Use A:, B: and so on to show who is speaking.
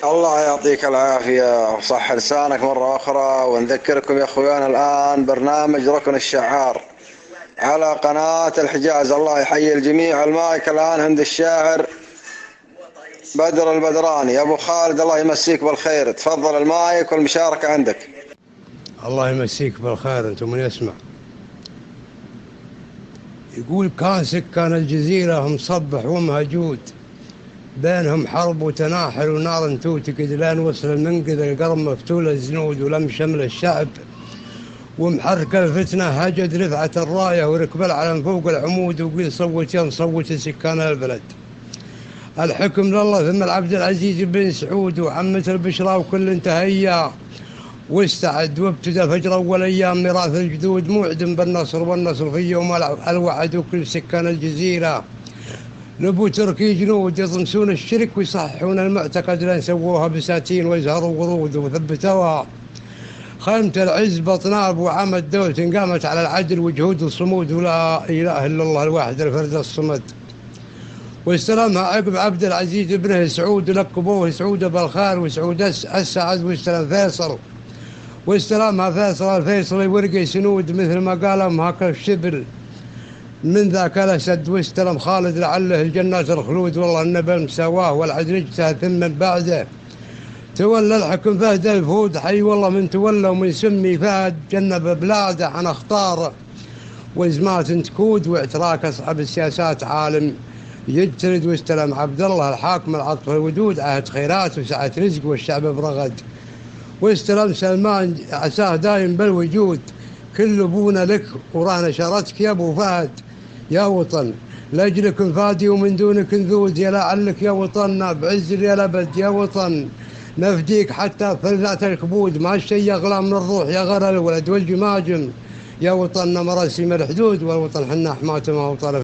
A: الله يعطيك العافية وصح لسانك مرة أخرى، ونذكركم يا أخوان الآن برنامج ركن الشعار على قناة الحجاز. الله يحيي الجميع. المايك الآن عند الشاعر بدر البدراني. أبو خالد الله يمسيك بالخير، تفضل المايك والمشاركة عندك.
B: الله يمسيك بالخير. أنتم من يسمع يقول كان سكان الجزيرة مصبح ومهجود، بينهم حرب وتناحر ونار توتقد، لين وصل المنقذ القرم مفتول الزنود ولم شمل الشعب، ومحرك الفتنة هجد رفعة الراية وركب العلم فوق العمود، وقيل صوت صوت سكان البلد. الحكم لله ثم العبد العزيز بن سعود وعمة البشرى وكل تهيا واستعد، وابتدى فجر أول أيام ميراث الجدود، موعد بالنصر والنصر في يوم الوعد، وكل سكان الجزيرة نبو تركي جنود يطمسون الشرك ويصححون المعتقد، لين سووها بساتين ويزهروا ورود وثبتوها خيمة العز بطناب، وعمد دولة قامت على العدل وجهود الصمود، ولا إله إلا الله الواحد الفرد الصمد. واستلمها عقب عبد العزيز ابنه سعود، لقبوه سعود بالخير وسعود السعد، واستلم فيصل واستلمها فيصل الفيصلي ورقي سنود، مثل ما قال هاك الشبل من ذاك الأسد. واستلم خالد لعله الجنات الخلود، والله النبي المساواه والعدل اجتهد ثم من بعده تولى الحكم فهد الفهود، حي والله من تولى ومن سمي فهد جنب بلاده عن اخطار وازمات تكود، واعتراك اصحاب السياسات عالم يجترد. واستلم عبد الله الحاكم العطف الودود، عهد خيرات وسعة رزق والشعب برغد. واستلم سلمان عساه دايم بالوجود، كل ابونا لك ورانا شرتك يا ابو فهد يا وطن، لاجلك فادي ومن دونك نذود، يا لعلك يا وطننا بعز يا لبد يا وطن، نفديك حتى فلذات الكبود، ما الشي يغلى من الروح يا غرى الولد والجماجم، يا وطننا مراسيم الحدود، والوطن حنا حماته ما هو طرف.